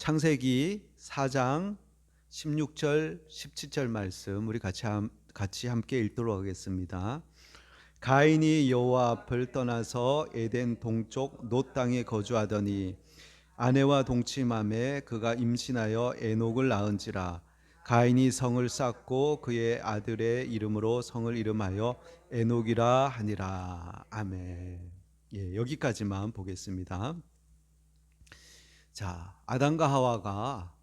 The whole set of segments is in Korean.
창세기 4장 16절 17절 말씀 우리 같이 함께 읽도록 하겠습니다. 가인이 여호와 앞을 떠나서 에덴 동쪽 놋 땅에 거주하더니 아내와 동침함에 그가 임신하여 에녹을 낳은지라. 가인이 성을 쌓고 그의 아들의 이름으로 성을 이름하여 에녹이라 하니라. 아멘. 여기까지만 보겠습니다. 자, 아담과 하와가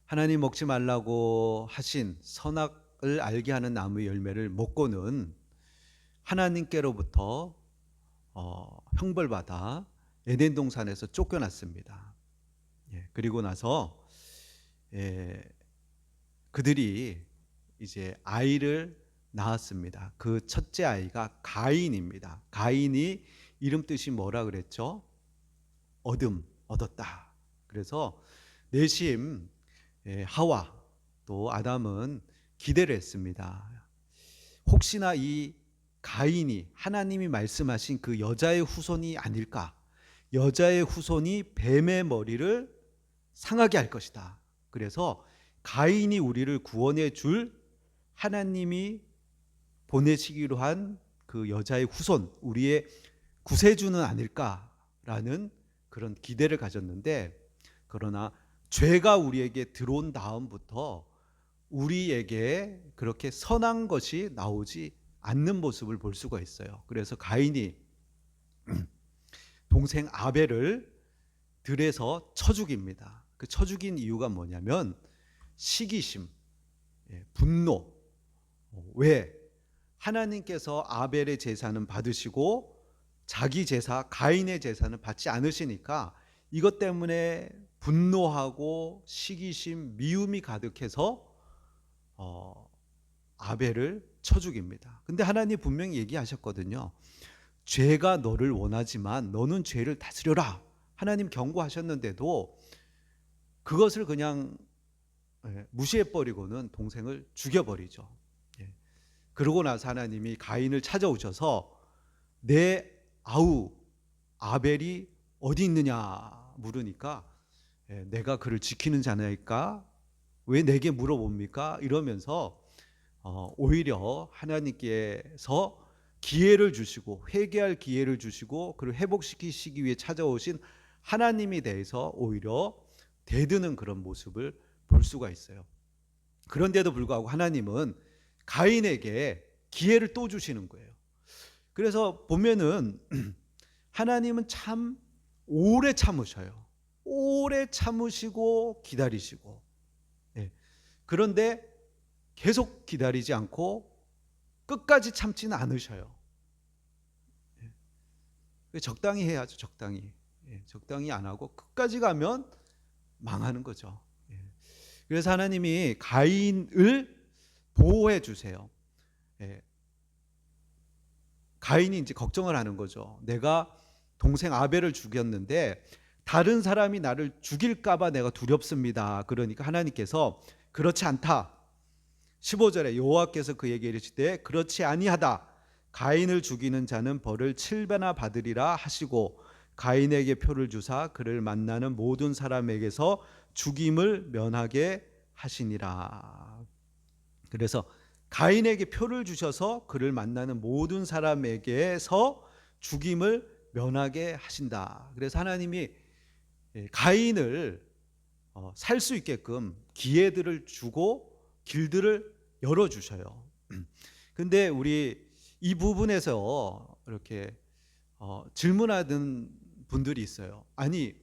하나님 먹지 말라고 하신 선악을 알게 하는 나무 열매를 먹고는 하나님께로부터 형벌받아 에덴 동산에서 쫓겨났습니다. 그리고 나서 그들이 이제 아이를 낳았습니다. 그 첫째 아이가 가인입니다. 가인이 이름 뜻이 뭐라 그랬죠? 얻었다. 그래서 내심 하와 또 아담은 기대를 했습니다. 혹시나 이 가인이 하나님이 말씀하신 그 여자의 후손이 아닐까? 여자의 후손이 뱀의 머리를 상하게 할 것이다. 그래서 가인이 우리를 구원해 줄 하나님이 보내시기로 한 그 여자의 후손, 우리의 구세주는 아닐까라는 그런 기대를 가졌는데, 그러나 죄가 우리에게 들어온 다음부터 우리에게 그렇게 선한 것이 나오지 않는 모습을 볼 수가 있어요. 그래서 가인이 동생 아벨을 들에서 쳐 죽입니다. 그 쳐 죽인 이유가 뭐냐면 시기심, 분노. 왜? 하나님께서 아벨의 제사는 받으시고 자기 제사, 가인의 제사는 받지 않으시니까 이것 때문에 분노하고 시기심, 미움이 가득해서 아벨을 쳐 죽입니다. 근데 하나님 분명히 얘기하셨거든요. 죄가 너를 원하지만 너는 죄를 다스려라. 하나님 경고하셨는데도 그것을 그냥 무시해버리고는 동생을 죽여버리죠. 그러고 나서 하나님이 가인을 찾아오셔서 내 아우 아벨이 어디 있느냐 물으니까 내가 그를 지키는 자나이까? 왜 내게 물어봅니까? 이러면서 오히려 하나님께서 기회를 주시고 회개할 기회를 주시고 그를 회복시키시기 위해 찾아오신 하나님에 대해서 오히려 대드는 그런 모습을 볼 수가 있어요. 그런데도 불구하고 하나님은 가인에게 기회를 또 주시는 거예요. 그래서 보면은 하나님은 참 오래 참으셔요. 오래 참으시고 기다리시고. 그런데 계속 기다리지 않고 끝까지 참지는 않으셔요. 적당히 해야죠. 적당히 안 하고 끝까지 가면 망하는 거죠. 그래서 하나님이 가인을 보호해 주세요. 가인이 이제 걱정을 하는 거죠. 내가 동생 아벨을 죽였는데 다른 사람이 나를 죽일까 봐 내가 두렵습니다. 그러니까 하나님께서 그렇지 않다. 15절에 여호와께서 그에게 이르시되 그렇지 아니하다. 가인을 죽이는 자는 벌을 7배나 받으리라 하시고 가인에게 표를 주사 그를 만나는 모든 사람에게서 죽임을 면하게 하시니라. 그래서 가인에게 표를 주셔서 그를 만나는 모든 사람에게서 죽임을 면하게 하신다. 그래서 하나님이 가인을 살 수 있게끔 기회들을 주고 길들을 열어주셔요. 근데 우리 이 부분에서 이렇게 질문하는 분들이 있어요. 아니,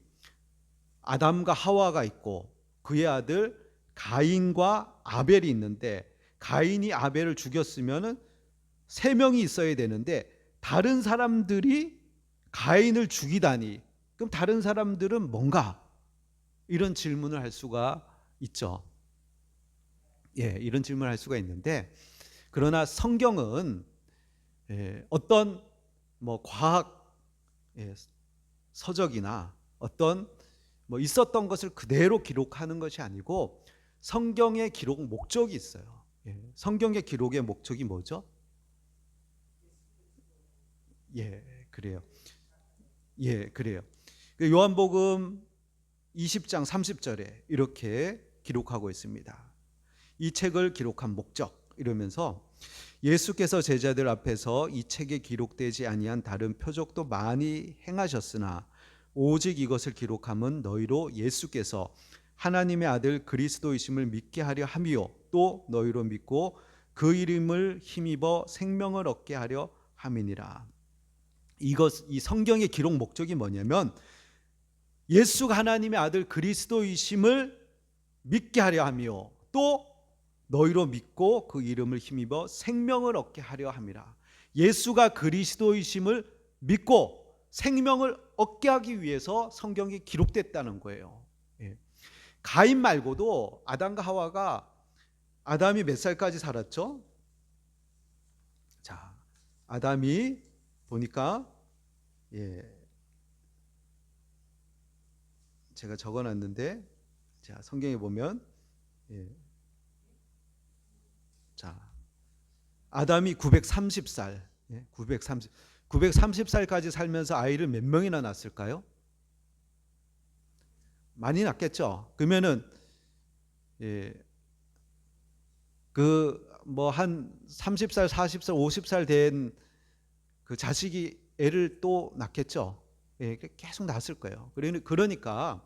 아담과 하와가 있고 그의 아들 가인과 아벨이 있는데 가인이 아벨을 죽였으면 3명이 있어야 되는데 다른 사람들이 가인을 죽이다니, 그럼 다른 사람들은 뭔가? 이런 질문을 할 수가 있죠. 이런 질문을 할 수가 있는데, 그러나 성경은 어떤 과학 서적이나 어떤 있었던 것을 그대로 기록하는 것이 아니고 성경의 기록 목적이 있어요. 성경의 기록의 목적이 뭐죠? 그래요. 그래요. 요한복음 20장 30절에 이렇게 기록하고 있습니다. 이 책을 기록한 목적 이러면서 예수께서 제자들 앞에서 이 책에 기록되지 아니한 다른 표적도 많이 행하셨으나 오직 이것을 기록함은 너희로 예수께서 하나님의 아들 그리스도이심을 믿게 하려 함이요 또 너희로 믿고 그 이름을 힘입어 생명을 얻게 하려 함이니라. 이 성경의 기록 목적이 뭐냐면 예수가 하나님의 아들 그리스도이심을 믿게 하려 함이요 또 너희로 믿고 그 이름을 힘입어 생명을 얻게 하려 함이라. 예수가 그리스도이심을 믿고 생명을 얻게 하기 위해서 성경이 기록됐다는 거예요. 가인 말고도 아담과 하와가 아담이 몇 살까지 살았죠? 자, 아담이 보니까 제가 적어놨는데 자 성경에 보면 자 아담이 930살 930살까지 살면서 아이를 몇 명이나 낳았을까요? 많이 낳겠죠. 그러면은 그 뭐 한 30살, 40살, 50살 된 그 자식이 애를 또 낳겠죠. 계속 낳았을 거예요. 그러니까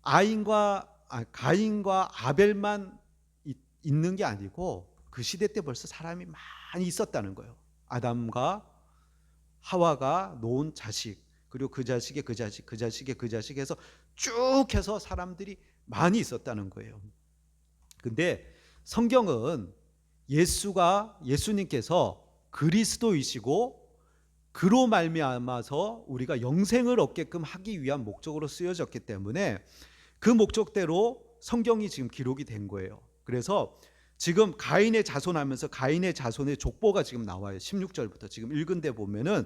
가인과 아벨만 있는 게 아니고 그 시대 때 벌써 사람이 많이 있었다는 거예요. 아담과 하와가 놓은 자식, 그리고 그 자식의 그 자식, 그 자식의 그 자식 해서 쭉 해서 사람들이 많이 있었다는 거예요. 근데 성경은 예수님께서 그리스도이시고 그로 말미암아서 우리가 영생을 얻게끔 하기 위한 목적으로 쓰여졌기 때문에 그 목적대로 성경이 지금 기록이 된 거예요. 그래서 지금 가인의 자손 하면서 가인의 자손의 족보가 지금 나와요. 16절부터 지금 읽은 데 보면은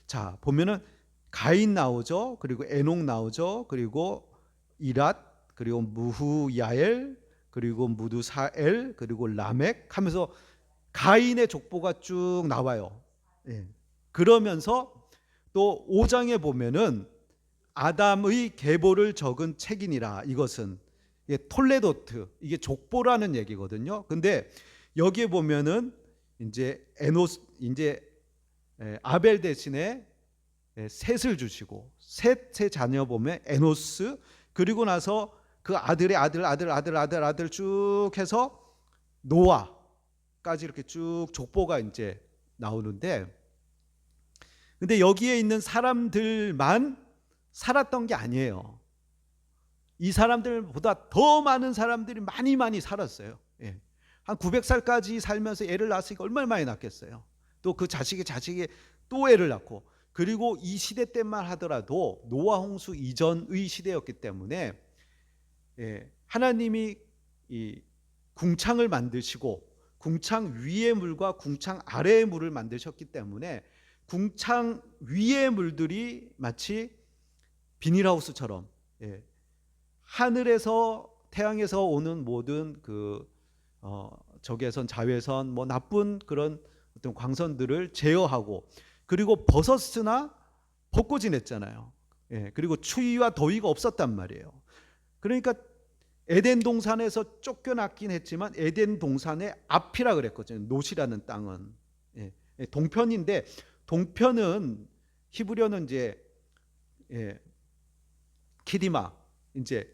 자 보면은 가인 나오죠. 그리고 에녹 나오죠. 그리고 이랏, 그리고 무후야엘, 그리고 무두사엘, 그리고 라멕 하면서 가인의 족보가 쭉 나와요. 그러면서 또 5장에 보면은 아담의 계보를 적은 책이니라. 이것은 톨레도트, 이게 족보라는 얘기거든요. 근데 여기에 보면은 이제 아벨 대신에 셋을 주시고 셋의 자녀 보면 에노스, 그리고 나서 그 아들의 아들 쭉 해서 노아까지 이렇게 쭉 족보가 이제 나오는데, 근데 여기에 있는 사람들만 살았던 게 아니에요. 이 사람들보다 더 많은 사람들이 많이 살았어요. 한 900살까지 살면서 애를 낳았으니까 얼마나 많이 낳겠어요. 또 그 자식이 또 애를 낳고, 그리고 이 시대 때만 하더라도 노아 홍수 이전의 시대였기 때문에 하나님이 이 궁창을 만드시고 궁창 위의 물과 궁창 아래의 물을 만드셨기 때문에 궁창 위의 물들이 마치 비닐하우스처럼 하늘에서 태양에서 오는 모든 그 적외선, 자외선, 뭐 나쁜 그런 어떤 광선들을 제어하고, 그리고 벗었으나 벗고 지냈잖아요. 그리고 추위와 더위가 없었단 말이에요. 그러니까 에덴 동산에서 쫓겨났긴 했지만 에덴 동산의 앞이라 그랬거든요. 노시라는 땅은 동편인데, 동편은 히브리어는 이제 키디마, 이제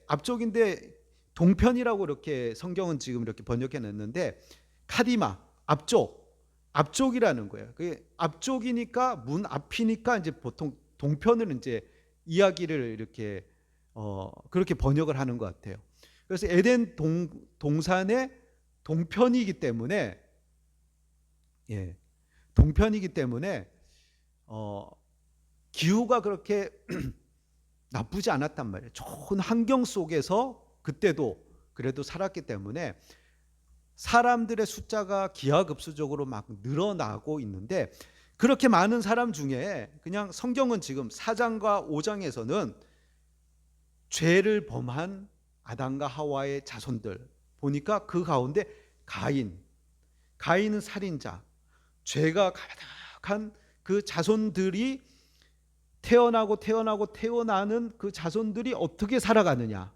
앞쪽인데 동편이라고 이렇게 성경은 지금 이렇게 번역해 놨는데 카디마, 앞쪽이라는 거예요. 그게 앞쪽이니까 문 앞이니까 이제 보통 동편을 이제 이야기를 이렇게 그렇게 번역을 하는 것 같아요. 그래서 에덴 동산의 동편이기 때문에 기후가 그렇게 나쁘지 않았단 말이에요. 좋은 환경 속에서 그때도 그래도 살았기 때문에 사람들의 숫자가 기하급수적으로 막 늘어나고 있는데, 그렇게 많은 사람 중에 그냥 성경은 지금 4장과 5장에서는 죄를 범한 아담과 하와의 자손들 보니까 그 가운데 가인은 살인자, 죄가 가득한 그 자손들이 태어나는 그 자손들이 어떻게 살아가느냐,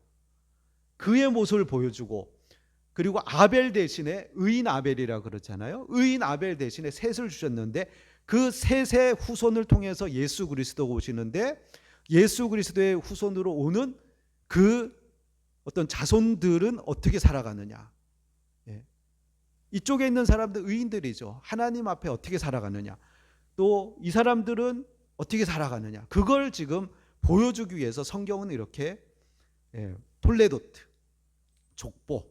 그의 모습을 보여주고, 그리고 아벨 대신에 의인 아벨이라 그러잖아요. 의인 아벨 대신에 셋을 주셨는데 그 셋의 후손을 통해서 예수 그리스도가 오시는데, 예수 그리스도의 후손으로 오는 그 어떤 자손들은 어떻게 살아가느냐. 예. 이쪽에 있는 사람들 의인들이죠. 하나님 앞에 어떻게 살아가느냐, 또 이 사람들은 어떻게 살아가느냐, 그걸 지금 보여주기 위해서 성경은 이렇게 톨레도트, 족보,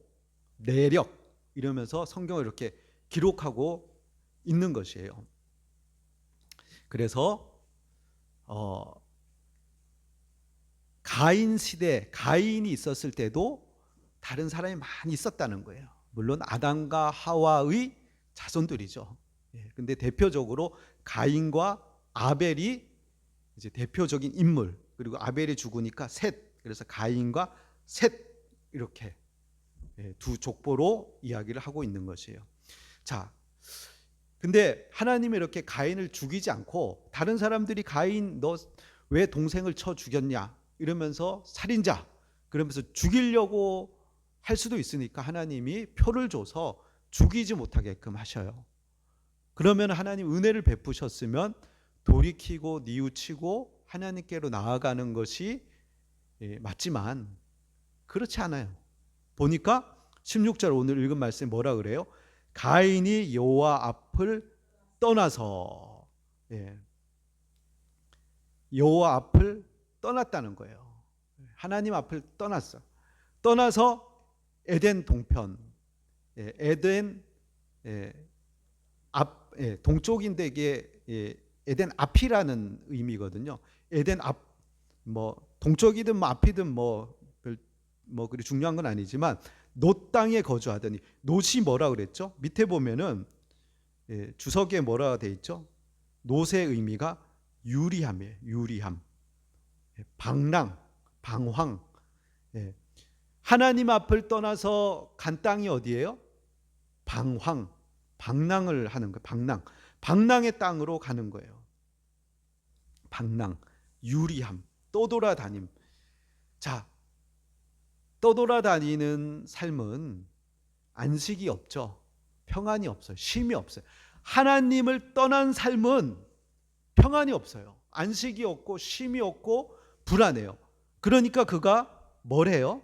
내력 이러면서 성경을 이렇게 기록하고 있는 것이에요. 그래서 가인 시대, 가인이 있었을 때도 다른 사람이 많이 있었다는 거예요. 물론 아담과 하와의 자손들이죠. 근데 대표적으로 가인과 아벨이 이제 대표적인 인물, 그리고 아벨이 죽으니까 셋, 그래서 가인과 셋 이렇게 두 족보로 이야기를 하고 있는 것이에요. 자, 근데 하나님이 이렇게 가인을 죽이지 않고 다른 사람들이 가인 너 왜 동생을 쳐 죽였냐 이러면서 살인자 그러면서 죽이려고 할 수도 있으니까 하나님이 표를 줘서 죽이지 못하게끔 하셔요. 그러면 하나님 은혜를 베푸셨으면 돌이키고 뉘우치고 하나님께로 나아가는 것이 맞지만 그렇지 않아요. 보니까 16절 오늘 읽은 말씀에 뭐라 그래요? 가인이 여호와 앞을 떠나서, 여호와 앞을 떠났다는 거예요. 하나님 앞을 떠나서 에덴 동편, 에덴 앞, 동쪽인데 이게 에덴 앞이라는 의미거든요. 에덴 앞, 뭐 동쪽이든 뭐 앞이든 뭐 그리 중요한 건 아니지만 놋 땅에 거주하더니, 놋이 뭐라 그랬죠? 밑에 보면은 주석에 뭐라 돼 있죠? 놋의 의미가 유리함이에요. 유리함, 방랑, 방황. 하나님 앞을 떠나서 간 땅이 어디예요? 방황, 방랑을 하는 거예요. 방랑의 땅으로 가는 거예요. 방랑, 유리함, 떠돌아다님. 자, 떠돌아다니는 삶은 안식이 없죠. 평안이 없어요. 쉼이 없어요. 하나님을 떠난 삶은 평안이 없어요. 안식이 없고 쉼이 없고 불안해요. 그러니까 그가 뭘 해요?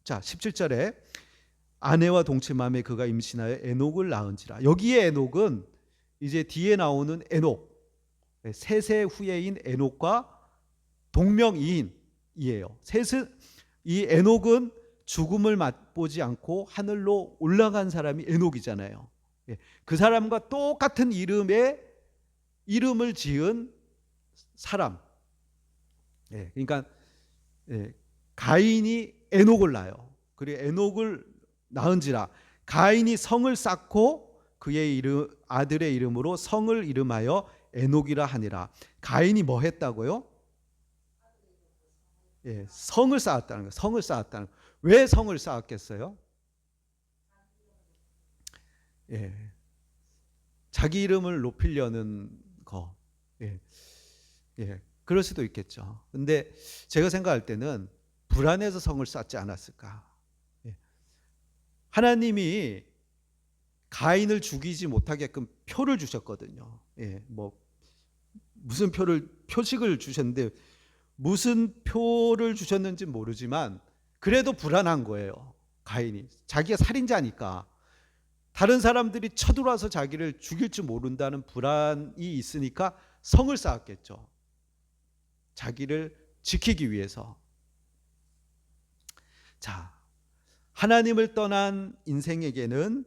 자, 17절에 아내와 동침함에 그가 임신하여 에녹을 낳은지라. 여기에 에녹은 이제 뒤에 나오는 에녹, 셋의 후예인 에녹과 동명이인이에요. 이 에녹은 죽음을 맛보지 않고 하늘로 올라간 사람이 에녹이잖아요. 그 사람과 똑같은 이름을 지은 사람. 그러니까 가인이 에녹을 낳아요. 그리고 에녹을 낳은지라. 가인이 성을 쌓고 그의 아들의 이름으로 성을 이름하여 에녹이라 하니라. 가인이 뭐 했다고요? 성을 쌓았다는 거예요. 성을 쌓았다는 거예요. 왜 성을 쌓았겠어요? 자기 이름을 높이려는 거. 그럴 수도 있겠죠. 근데 제가 생각할 때는 불안해서 성을 쌓지 않았을까. 하나님이 가인을 죽이지 못하게끔 표를 주셨거든요. 뭐 무슨 표식을 주셨는데 무슨 표를 주셨는지 모르지만 그래도 불안한 거예요. 가인이 자기가 살인자니까 다른 사람들이 쳐들어와서 자기를 죽일지 모른다는 불안이 있으니까 성을 쌓았겠죠. 자기를 지키기 위해서. 자, 하나님을 떠난 인생에게는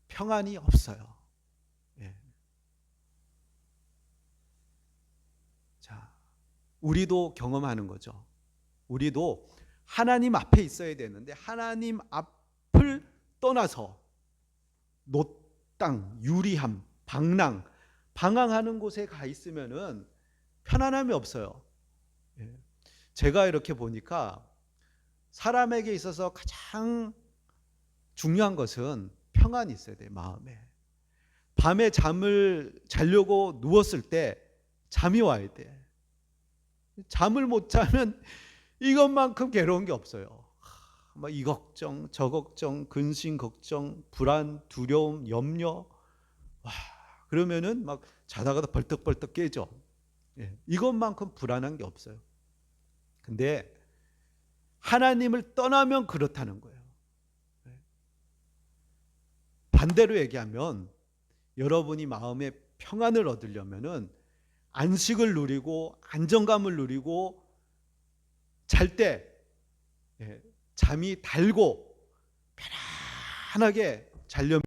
평안이 없어요. 자, 우리도 경험하는 거죠. 우리도 하나님 앞에 있어야 되는데 하나님 앞을 떠나서 놋 땅, 유리함, 방황하는 곳에 가 있으면은 편안함이 없어요. 제가 이렇게 보니까 사람에게 있어서 가장 중요한 것은 평안이 있어야 돼요. 마음에. 밤에 잠을 자려고 누웠을 때 잠이 와야 돼. 잠을 못 자면 이것만큼 괴로운 게 없어요. 막 이 걱정, 저 걱정, 근심 걱정, 불안, 두려움, 염려. 와, 그러면은 막 자다가도 벌떡벌떡 깨죠. 예, 이것만큼 불안한 게 없어요. 근데 하나님을 떠나면 그렇다는 거예요. 반대로 얘기하면 여러분이 마음의 평안을 얻으려면은 안식을 누리고 안정감을 누리고 잘 때 잠이 달고 편안하게 자려면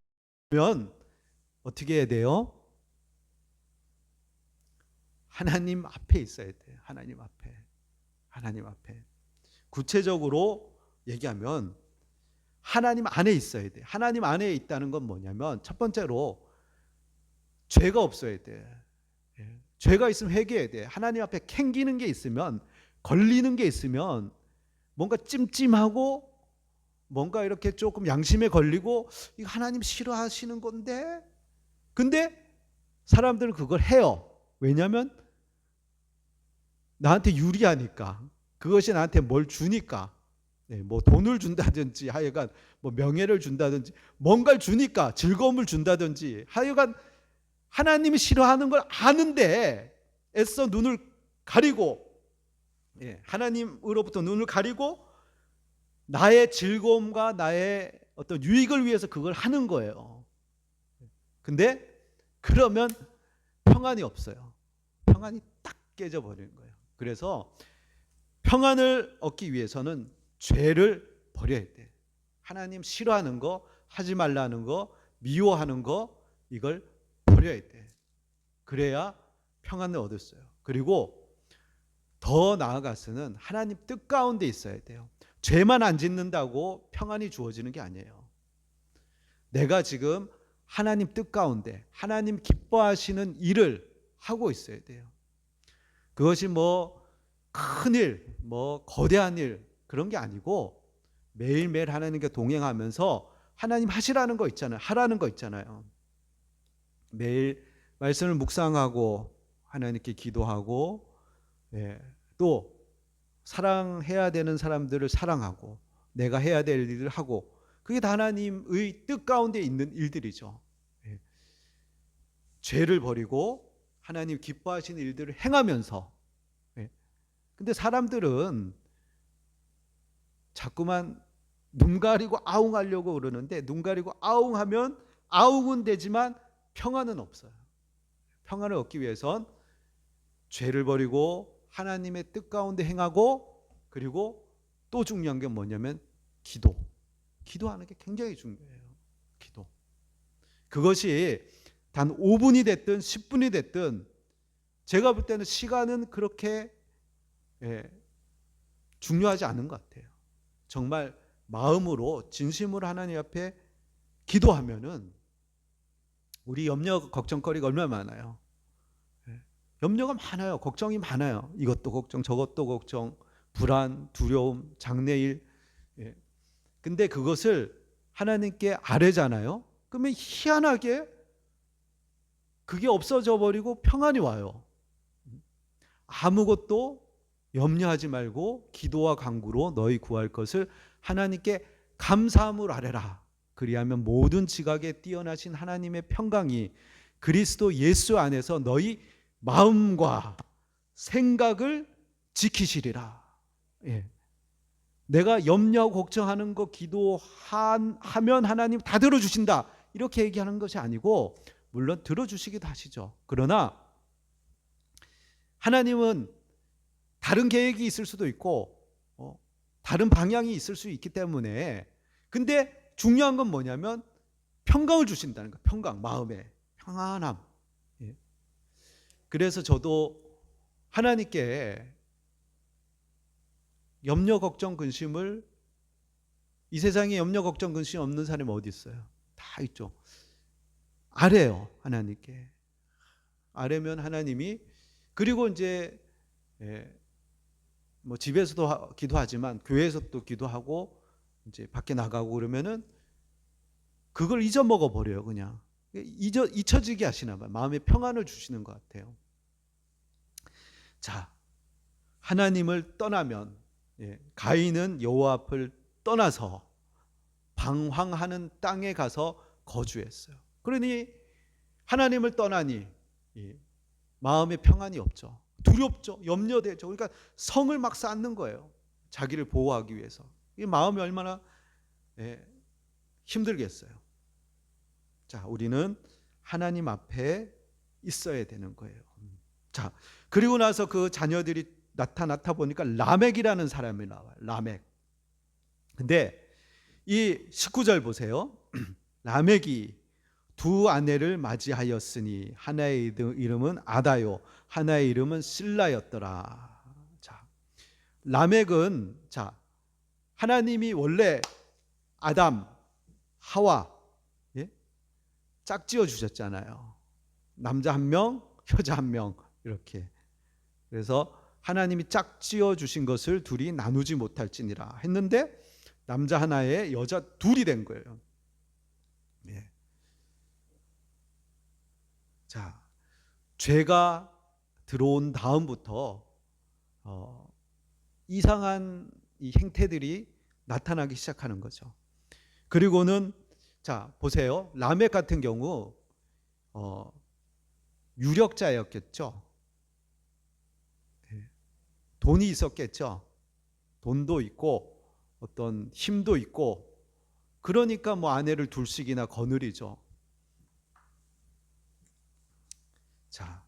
어떻게 해야 돼요? 하나님 앞에 있어야 돼요. 하나님 앞에. 하나님 앞에. 구체적으로 얘기하면 하나님 안에 있어야 돼요. 하나님 안에 있다는 건 뭐냐면 첫 번째로 죄가 없어야 돼. 죄가 있으면 회개해야 돼. 하나님 앞에 캥기는 게 있으면, 걸리는 게 있으면 뭔가 찜찜하고 뭔가 이렇게 조금 양심에 걸리고 이거 하나님 싫어하시는 건데, 근데 사람들은 그걸 해요. 왜냐하면 나한테 유리하니까, 그것이 나한테 뭘 주니까, 뭐 돈을 준다든지 하여간 뭐 명예를 준다든지 뭔가를 주니까, 즐거움을 준다든지 하여간 하나님이 싫어하는 걸 아는데 애써 눈을 가리고, 하나님으로부터 눈을 가리고 나의 즐거움과 나의 어떤 유익을 위해서 그걸 하는 거예요. 근데 그러면 평안이 없어요. 평안이 딱 깨져버리는 거예요. 그래서 평안을 얻기 위해서는 죄를 버려야 돼. 하나님 싫어하는 거, 하지 말라는 거, 미워하는 거, 이걸 버려야 돼. 그래야 평안을 얻었어요. 그리고 더 나아가서는 하나님 뜻 가운데 있어야 돼요. 죄만 안 짓는다고 평안이 주어지는 게 아니에요. 내가 지금 하나님 뜻 가운데 하나님 기뻐하시는 일을 하고 있어야 돼요. 그것이 뭐 큰일, 뭐 거대한 일 그런 게 아니고 매일매일 하나님과 동행하면서 하나님 하시라는 거 있잖아요. 하라는 거 있잖아요. 매일 말씀을 묵상하고 하나님께 기도하고, 또 사랑해야 되는 사람들을 사랑하고 내가 해야 될 일을 하고, 그게 다 하나님의 뜻 가운데 있는 일들이죠. 죄를 버리고 하나님 기뻐하시는 일들을 행하면서. 근데 사람들은 자꾸만 눈 가리고 아웅하려고 그러는데, 눈 가리고 아웅하면 아웅은 되지만 평안은 없어요. 평안을 얻기 위해선 죄를 버리고 하나님의 뜻 가운데 행하고, 그리고 또 중요한 게 뭐냐면 기도. 기도하는 게 굉장히 중요해요. 기도. 그것이 단 5분이 됐든 10분이 됐든 제가 볼 때는 시간은 그렇게 중요하지 않은 것 같아요. 정말 마음으로 진심으로 하나님 앞에 기도하면은 우리 염려 걱정거리가 얼마나 많아요. 염려가 많아요. 걱정이 많아요. 이것도 걱정, 저것도 걱정, 불안, 두려움, 장래일. 근데 그것을 하나님께 아뢰잖아요. 그러면 희한하게 그게 없어져 버리고 평안이 와요. 아무것도 염려하지 말고 기도와 간구로 너희 구할 것을 하나님께 감사함으로 아뢰라. 그리하면 모든 지각에 뛰어나신 하나님의 평강이 그리스도 예수 안에서 너희 마음과 생각을 지키시리라. 내가 염려하고 걱정하는 거 기도하면 하나님 다 들어주신다, 이렇게 얘기하는 것이 아니고, 물론 들어주시기도 하시죠. 그러나 하나님은 다른 계획이 있을 수도 있고 다른 방향이 있을 수 있기 때문에, 근데 중요한 건 뭐냐면 평강을 주신다는 거예요. 평강, 마음의 평안함. 그래서 저도 하나님께 염려 걱정 근심을, 이 세상에 염려 걱정 근심 없는 사람이 어디 있어요? 다 있죠. 아뢰요. 하나님께 아뢰면 하나님이, 그리고 이제 뭐 집에서도 기도하지만 교회에서도 기도하고 이제 밖에 나가고 그러면은 그걸 잊어먹어 버려요. 그냥 잊혀지게 하시나 봐요. 마음의 평안을 주시는 것 같아요. 자, 하나님을 떠나면 가인은 여호와 앞을 떠나서 방황하는 땅에 가서 거주했어요. 그러니 하나님을 떠나니 마음에 평안이 없죠. 두렵죠. 염려되죠. 그러니까 성을 막 쌓는 거예요. 자기를 보호하기 위해서. 이 마음이 얼마나 힘들겠어요. 자, 우리는 하나님 앞에 있어야 되는 거예요. 자, 그리고 나서 그 자녀들이 나타났다 보니까 라멕이라는 사람이 나와요. 라멕. 근데 이 19절 보세요. 라멕이 두 아내를 맞이하였으니 하나의 이름은 아다요 하나의 이름은 실라였더라. 자, 라멕은 하나님이 원래 아담, 하와 짝지어 주셨잖아요. 남자 한 명, 여자 한 명 이렇게. 그래서 하나님이 짝지어 주신 것을 둘이 나누지 못할지니라 했는데 남자 하나에 여자 둘이 된 거예요. 자, 죄가 들어온 다음부터 이상한 이 행태들이 나타나기 시작하는 거죠. 그리고는 자, 보세요. 라멕 같은 경우 유력자였겠죠. 돈이 있었겠죠. 돈도 있고 어떤 힘도 있고, 그러니까 뭐 아내를 둘씩이나 거느리죠. 자,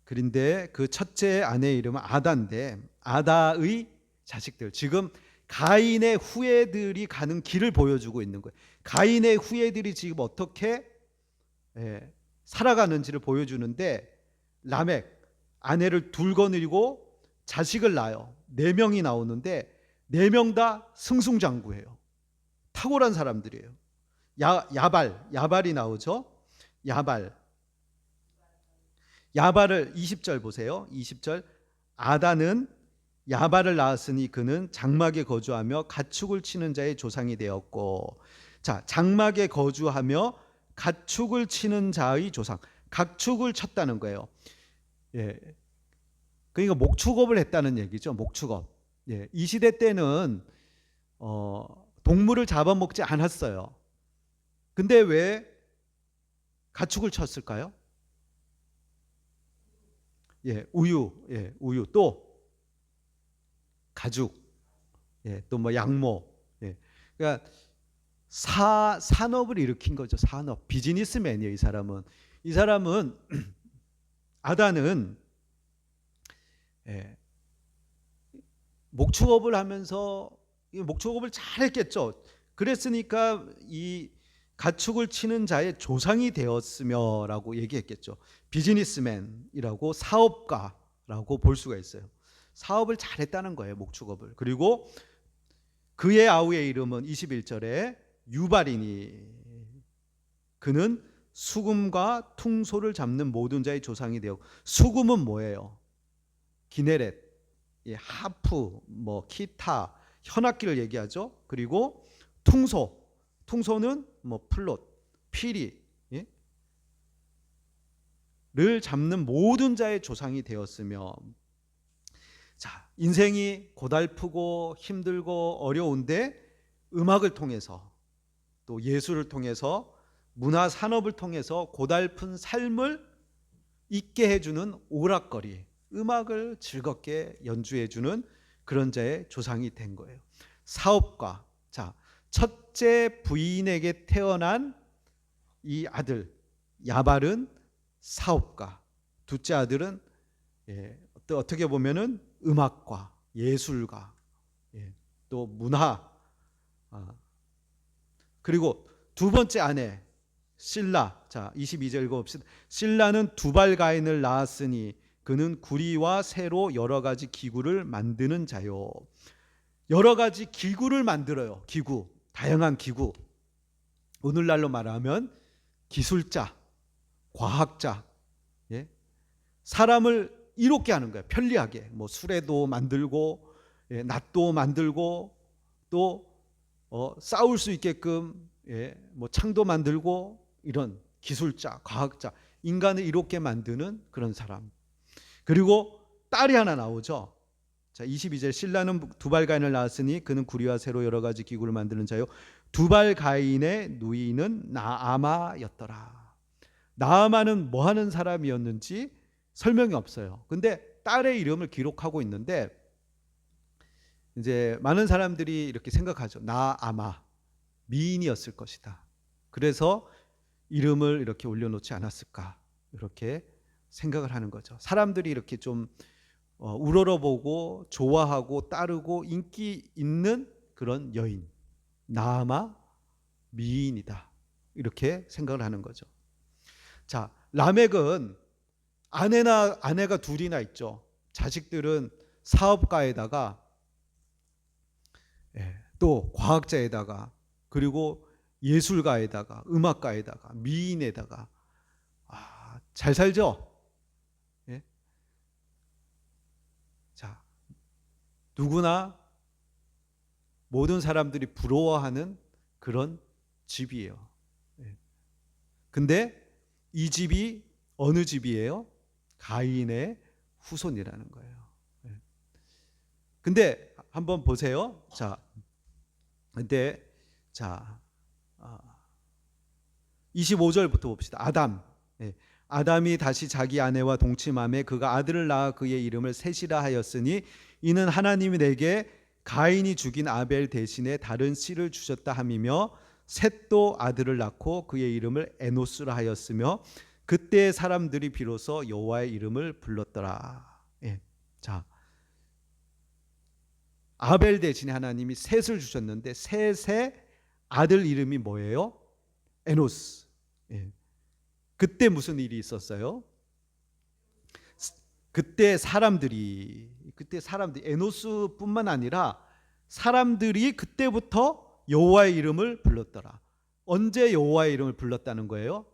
그런데 그 첫째 아내의 이름은 아다인데 아다의 자식들, 지금 가인의 후예들이 가는 길을 보여주고 있는 거예요. 가인의 후예들이 지금 어떻게 살아가는지를 보여주는데, 라멕 아내를 둘 거느리고 자식을 낳아요. 4명이 나오는데 4명 다 승승장구해요. 탁월한 사람들이에요. 야발이 나오죠. 야발을 20절 보세요. 20절 아다는 야발을 낳았으니 그는 장막에 거주하며 가축을 치는 자의 조상이 되었고. 자, 장막에 거주하며 가축을 치는 자의 조상. 가축을 쳤다는 거예요. 그러니까 목축업을 했다는 얘기죠. 목축업. 이 시대 때는 동물을 잡아먹지 않았어요. 근데 왜 가축을 쳤을까요? 우유, 또 가죽, 또 뭐 양모. 그러니까 산업을 일으킨 거죠. 산업, 비즈니스맨이에요. 이 사람은 아다는 목축업을 하면서 목축업을 잘했겠죠. 그랬으니까 이 가축을 치는 자의 조상이 되었으며라고 얘기했겠죠. 비즈니스맨이라고, 사업가라고 볼 수가 있어요. 사업을 잘했다는 거예요, 목축업을. 그리고 그의 아우의 이름은 21절에 유발이니 그는 수금과 퉁소를 잡는 모든 자의 조상이 되었고. 수금은 뭐예요? 기네렛, 하프, 뭐 기타, 현악기를 얘기하죠. 그리고 퉁소는 뭐 플롯, 피리, 를 잡는 모든 자의 조상이 되었으며. 자, 인생이 고달프고 힘들고 어려운데 음악을 통해서, 또 예술을 통해서, 문화 산업을 통해서 고달픈 삶을 잊게 해주는 오락거리, 음악을 즐겁게 연주해주는 그런 자의 조상이 된 거예요. 사업가. 자, 첫째 부인에게 태어난 이 아들 야발은 사업가, 둘째 아들은 어떻게 보면은 음악가, 예술가, 또 문화. 그리고 두 번째 아내 실라. 자, 22절 읽어봅시다. 실라는 두발 가인을 낳았으니 그는 구리와 새로 여러 가지 기구를 만드는 자요. 여러 가지 기구를 만들어요. 기구, 다양한 기구. 오늘날로 말하면 기술자, 과학자. 사람을 이롭게 하는 거예요. 편리하게. 뭐 수레도 만들고 낫도 만들고, 또 싸울 수 있게끔 뭐 창도 만들고 이런 기술자, 과학자, 인간을 이롭게 만드는 그런 사람. 그리고 딸이 하나 나오죠. 자, 22절 신라는 두발가인을 낳았으니 그는 구리와 새로 여러 가지 기구를 만드는 자요. 두발가인의 누이는 나아마였더라. 나아마는 뭐 하는 사람이었는지 설명이 없어요. 근데 딸의 이름을 기록하고 있는데 이제 많은 사람들이 이렇게 생각하죠. 나아마 미인이었을 것이다. 그래서 이름을 이렇게 올려놓지 않았을까 이렇게 생각을 하는 거죠. 사람들이 이렇게 좀 우러러보고 좋아하고 따르고 인기 있는 그런 여인, 나아마 미인이다 이렇게 생각을 하는 거죠. 자, 라멕은 아내가 둘이나 있죠. 자식들은 사업가에다가 또 과학자에다가 그리고 예술가에다가 음악가에다가 미인에다가 잘 살죠. 예? 자, 누구나 모든 사람들이 부러워하는 그런 집이에요. 예. 근데 이 집이 어느 집이에요? 가인의 후손이라는 거예요. 예. 근데 한번 보세요. 자, 근데 자 25절부터 봅시다. 아담. 예. 아담이 다시 자기 아내와 동침하매 그가 아들을 낳아 그의 이름을 셋이라 하였으니 이는 하나님이 내게 가인이 죽인 아벨 대신에 다른 씨를 주셨다 함이며 셋도 아들을 낳고 그의 이름을 에노스라 하였으며 그때 사람들이 비로소 여호와의 이름을 불렀더라. 예. 자, 아벨 대신에 하나님이 셋을 주셨는데 셋의 아들 이름이 뭐예요? 에노스. 예. 그때 무슨 일이 있었어요? 그때 사람들이 에노스뿐만 아니라 사람들이 그때부터 여호와의 이름을 불렀더라. 언제 여호와의 이름을 불렀다는 거예요?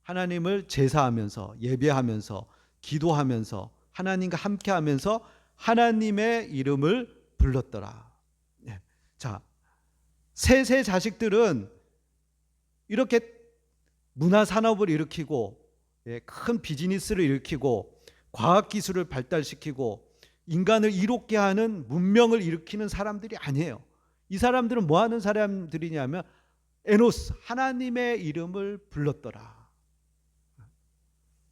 하나님을 제사하면서 예배하면서 기도하면서 하나님과 함께하면서 하나님의 이름을 불렀더라. 예. 자, 셋의 자식들은 이렇게 문화 산업을 일으키고 큰 비즈니스를 일으키고 과학기술을 발달시키고 인간을 이롭게 하는 문명을 일으키는 사람들이 아니에요. 이 사람들은 뭐 하는 사람들이냐면 에노스, 하나님의 이름을 불렀더라.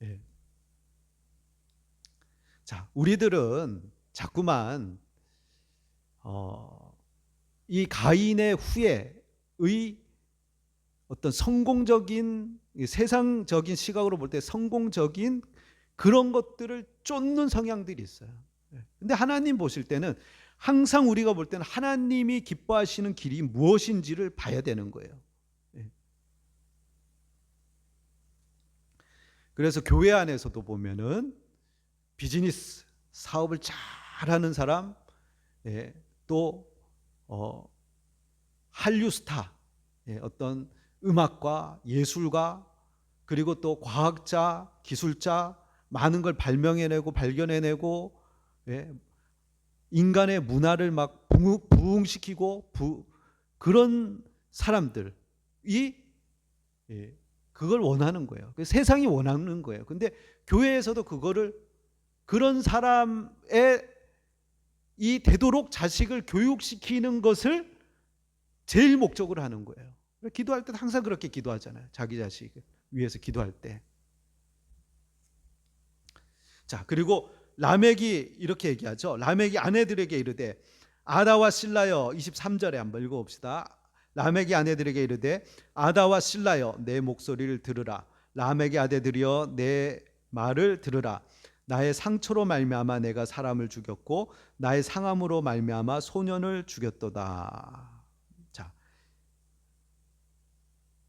예. 자, 우리들은 자꾸만 이 가인의 후예의 어떤 성공적인 세상적인 시각으로 볼 때 성공적인 그런 것들을 쫓는 성향들이 있어요. 근데 하나님 보실 때는 항상 우리가 볼 때는 하나님이 기뻐하시는 길이 무엇인지를 봐야 되는 거예요. 그래서 교회 안에서도 보면은 비즈니스 사업을 잘하는 사람, 또 한류 스타, 어떤 음악과 예술가 그리고 또 과학자, 기술자 많은 걸 발명해내고 발견해내고 인간의 문화를 막 부흥시키고 그런 사람들이 그걸 원하는 거예요. 세상이 원하는 거예요. 근데 교회에서도 그런 사람의 이 되도록 자식을 교육시키는 것을 제일 목적으로 하는 거예요. 기도할 때 항상 그렇게 기도하잖아요. 자기 자식을 위해서 기도할 때. 자, 그리고 라멕이 이렇게 얘기하죠. 라멕이 아내들에게 이르되 아다와 실라여 23절에 한번 읽어봅시다. 라멕이 아내들에게 이르되 아다와 실라여 내 목소리를 들으라. 라멕의 아내들이여 내 말을 들으라. 나의 상처로 말미암아 내가 사람을 죽였고 나의 상함으로 말미암아 소년을 죽였도다. 자,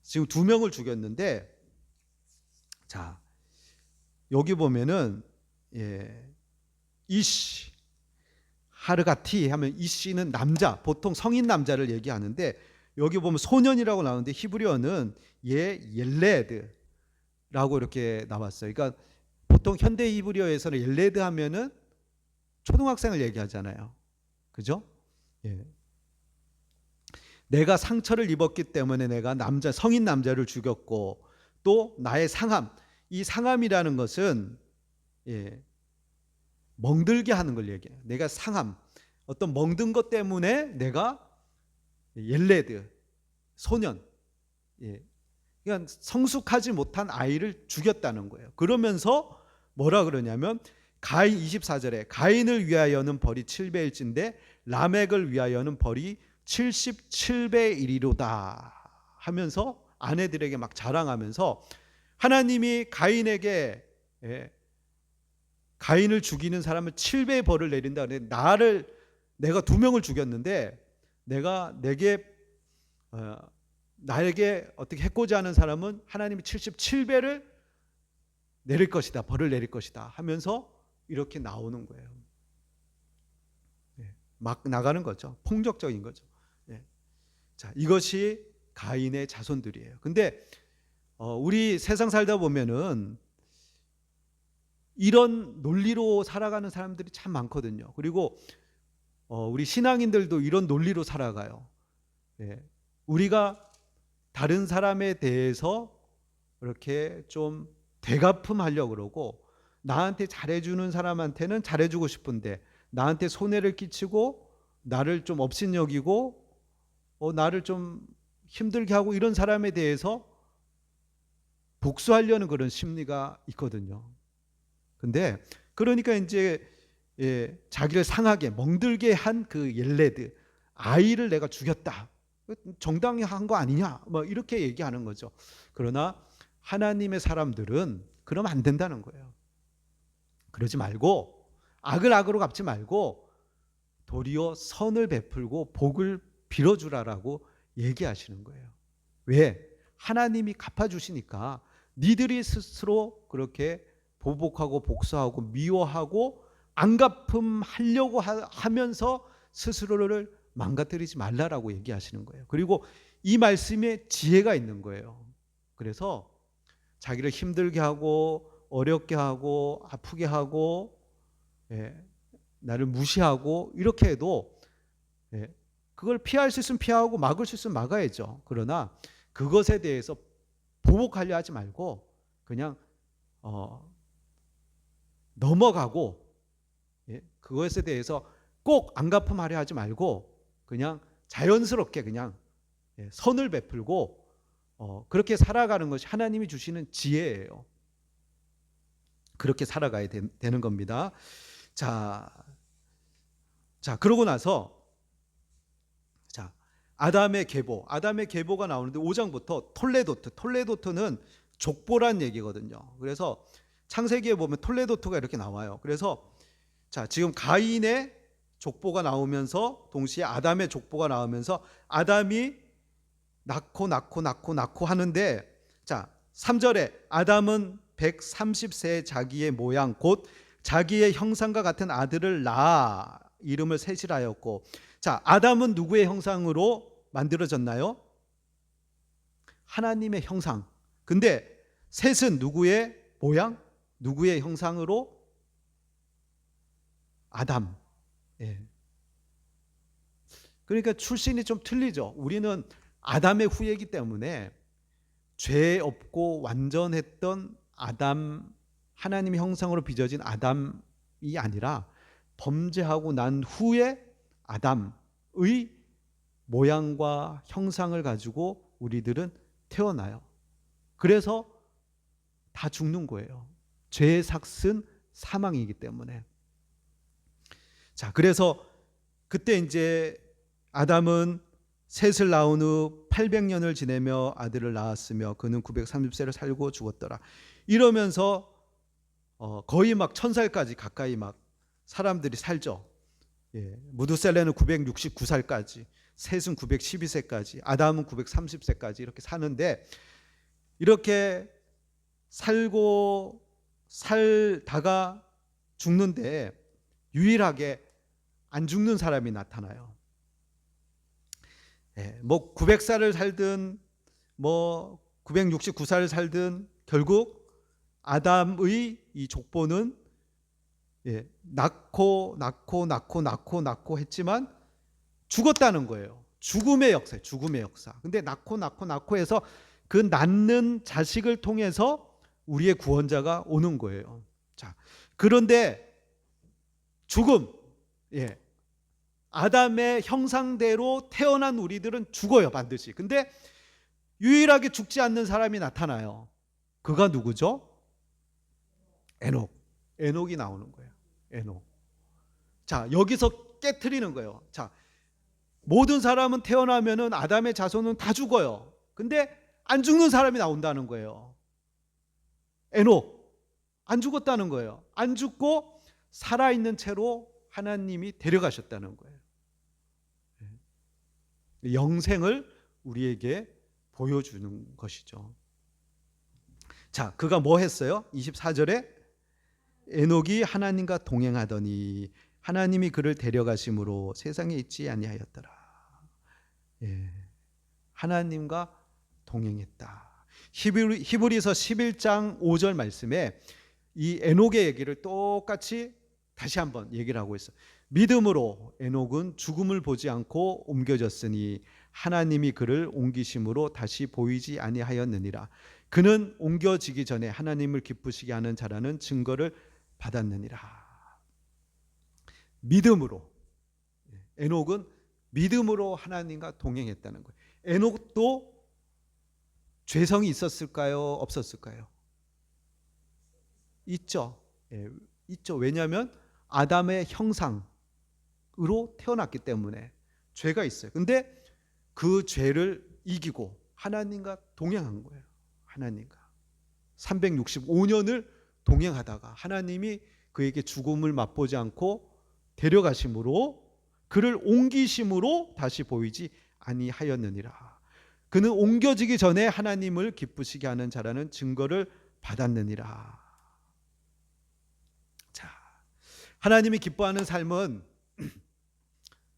지금 2명을 죽였는데 자, 여기 보면은 이시 하르가티 하면 이시는 남자, 보통 성인 남자를 얘기하는데 여기 보면 소년이라고 나오는데 히브리어는 옐레드라고 이렇게 나왔어요. 그러니까 보통 현대 히브리어에서는 옐레드 하면은 초등학생을 얘기하잖아요. 그죠? 예. 내가 상처를 입었기 때문에 내가 성인 남자를 죽였고, 또 나의 상함, 이 상함이라는 것은 멍들게 하는 걸 얘기해요. 내가 상함, 어떤 멍든 것 때문에 내가 옐레드, 소년, 그러니까 성숙하지 못한 아이를 죽였다는 거예요. 그러면서 뭐라 그러냐면 가인 24절에 가인을 위하여는 벌이 7배일진데 라멕을 위하여는 벌이 77배 1이로다 하면서 아내들에게 막 자랑하면서 하나님이 가인에게 가인을 죽이는 사람을 7배의 벌을 내린다. 내가 2명을 죽였는데 나에게 어떻게 해코지 하는 사람은 하나님이 77배를 내릴 것이다. 벌을 내릴 것이다 하면서 이렇게 나오는 거예요. 막 나가는 거죠. 폭력적인 거죠. 자, 이것이 가인의 자손들이에요. 근데 우리 세상 살다 보면은 이런 논리로 살아가는 사람들이 참 많거든요. 그리고 우리 신앙인들도 이런 논리로 살아가요. 우리가 다른 사람에 대해서 이렇게 좀 되갚음하려고 그러고, 나한테 잘해주는 사람한테는 잘해주고 싶은데 나한테 손해를 끼치고 나를 좀 업신여기고 나를 좀 힘들게 하고 이런 사람에 대해서 복수하려는 그런 심리가 있거든요. 근데 그러니까 이제 자기를 상하게 멍들게 한 그 옐레드 아이를 내가 죽였다, 정당히 한 거 아니냐, 뭐 이렇게 얘기하는 거죠. 그러나 하나님의 사람들은 그러면 안 된다는 거예요. 그러지 말고 악을 악으로 갚지 말고 도리어 선을 베풀고 복을 빌어주라라고 얘기하시는 거예요. 왜? 하나님이 갚아주시니까 니들이 스스로 그렇게 보복하고 복수하고 미워하고 안갚음하려고 하면서 스스로를 망가뜨리지 말라라고 얘기하시는 거예요. 그리고 이 말씀에 지혜가 있는 거예요. 그래서 자기를 힘들게 하고 어렵게 하고 아프게 하고 나를 무시하고 이렇게 해도 그걸 피할 수 있으면 피하고 막을 수 있으면 막아야죠. 그러나 그것에 대해서 보복하려 하지 말고 그냥 넘어가고 그것에 대해서 꼭 안갚음하려 하지 말고 그냥 자연스럽게 그냥 선을 베풀고 그렇게 살아가는 것이 하나님이 주시는 지혜예요. 그렇게 살아가야 되는 겁니다. 자, 그러고 나서 아담의 계보가 나오는데 5장부터 톨레도트는 족보란 얘기거든요. 그래서 창세기에 보면 톨레도트가 이렇게 나와요. 그래서 지금 가인의 족보가 나오면서 동시에 아담의 족보가 나오면서 아담이 낳고 하는데 3절에 아담은 130세의 자기의 모양 곧 자기의 형상과 같은 아들을 낳아 이름을 셋이라였고, 아담은 누구의 형상으로 만들어졌나요? 하나님의 형상. 근데 셋은 누구의 모양? 누구의 형상으로? 아담. 그러니까 출신이 좀 틀리죠. 우리는 아담의 후예이기 때문에 죄 없고 완전했던 아담, 하나님의 형상으로 빚어진 아담이 아니라 범죄하고 난 후에 아담의 모양과 형상을 가지고 우리들은 태어나요. 그래서 다 죽는 거예요. 죄의 삭은 사망이기 때문에. 그래서 그때 이제 아담은 셋을 낳은 후 800년을 지내며 아들을 낳았으며 그는 930세를 살고 죽었더라. 이러면서 거의 막 1000살까지 가까이 막 사람들이 살죠. 무두셀레는 969살까지, 셋은 912세까지, 아담은 930세까지 이렇게 사는데, 이렇게 살다가 죽는데 유일하게 안 죽는 사람이 나타나요. 뭐 900살을 살든 뭐 969살을 살든 결국 아담의 이 족보는 낳고 했지만 죽었다는 거예요. 죽음의 역사예요. 죽음의 역사. 근데 낳고 해서 그 낳는 자식을 통해서 우리의 구원자가 오는 거예요. 자, 그런데 죽음, 예, 아담의 형상대로 태어난 우리들은 죽어요, 반드시. 근데 유일하게 죽지 않는 사람이 나타나요. 그가 누구죠? 에녹. 에녹이 나오는 거예요. 에녹. 자, 여기서 깨트리는 거예요. 자, 모든 사람은 태어나면은 아담의 자손은 다 죽어요. 근데 안 죽는 사람이 나온다는 거예요. 에녹. 안 죽었다는 거예요. 안 죽고 살아있는 채로 하나님이 데려가셨다는 거예요. 영생을 우리에게 보여주는 것이죠. 자, 그가 뭐 했어요? 24절에 에녹이 하나님과 동행하더니 하나님이 그를 데려가심으로 세상에 있지 아니하였더라. 예, 하나님과 동행했다. 히브리서 11장 5절 말씀에 이 에녹의 얘기를 똑같이 다시 한번 얘기를 하고 있어요. 믿음으로 에녹은 죽음을 보지 않고 옮겨졌으니 하나님이 그를 옮기심으로 다시 보이지 아니하였느니라. 그는 옮겨지기 전에 하나님을 기쁘시게 하는 자라는 증거를 받았느니라. 믿음으로, 에녹은 믿음으로 하나님과 동행했다는 거예요. 에녹도 죄성이 있었을까요? 없었을까요? 있죠. 예, 있죠. 왜냐하면 아담의 형상으로 태어났기 때문에 죄가 있어요. 근데 그 죄를 이기고 하나님과 동행한 거예요. 하나님과 365년을 동행하다가 하나님이 그에게 죽음을 맛보지 않고 데려가심으로 그를 옮기심으로 다시 보이지 아니하였느니라. 그는 옮겨지기 전에 하나님을 기쁘시게 하는 자라는 증거를 받았느니라. 자, 하나님이 기뻐하는 삶은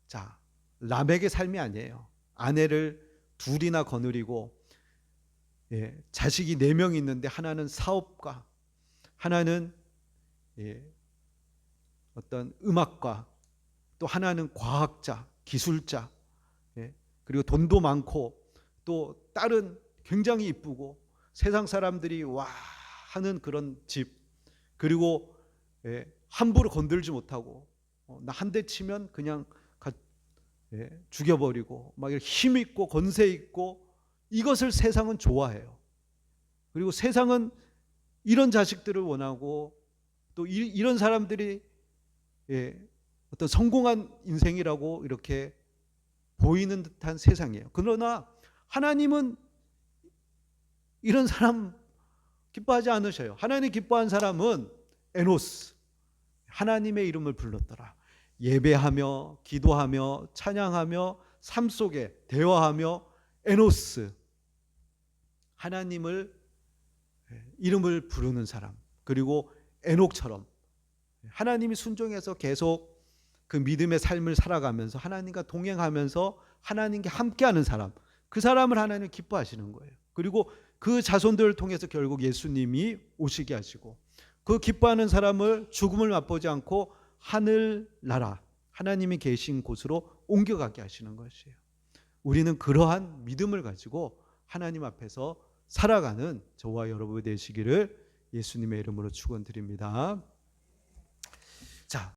자, 라멕의 삶이 아니에요. 아내를 둘이나 거느리고 자식이 4명 있는데 하나는 사업가, 하나는 어떤 음악가, 또 하나는 과학자, 기술자, 그리고 돈도 많고 또 딸은 굉장히 이쁘고 세상 사람들이 와 하는 그런 집, 그리고 함부로 건들지 못하고 나 한 대 치면 그냥 죽여버리고 막 이렇게 힘 있고 권세 있고 이것을 세상은 좋아해요. 그리고 세상은 이런 자식들을 원하고 또 이런 사람들이 어떤 성공한 인생이라고 이렇게 보이는 듯한 세상이에요. 그러나 하나님은 이런 사람 기뻐하지 않으셔요. 하나님 기뻐한 사람은 에노스, 하나님의 이름을 불렀더라. 예배하며 기도하며 찬양하며 삶 속에 대화하며 에노스, 하나님을 이름을 부르는 사람, 그리고 에녹처럼 하나님이 순종해서 계속 그 믿음의 삶을 살아가면서 하나님과 동행하면서 하나님과 함께하는 사람, 그 사람을 하나님 기뻐하시는 거예요. 그리고 그 자손들을 통해서 결국 예수님이 오시게 하시고 그 기뻐하는 사람을 죽음을 맛보지 않고 하늘나라 하나님이 계신 곳으로 옮겨가게 하시는 것이에요. 우리는 그러한 믿음을 가지고 하나님 앞에서 살아가는 저와 여러분이 되시기를 예수님의 이름으로 축원드립니다. 자,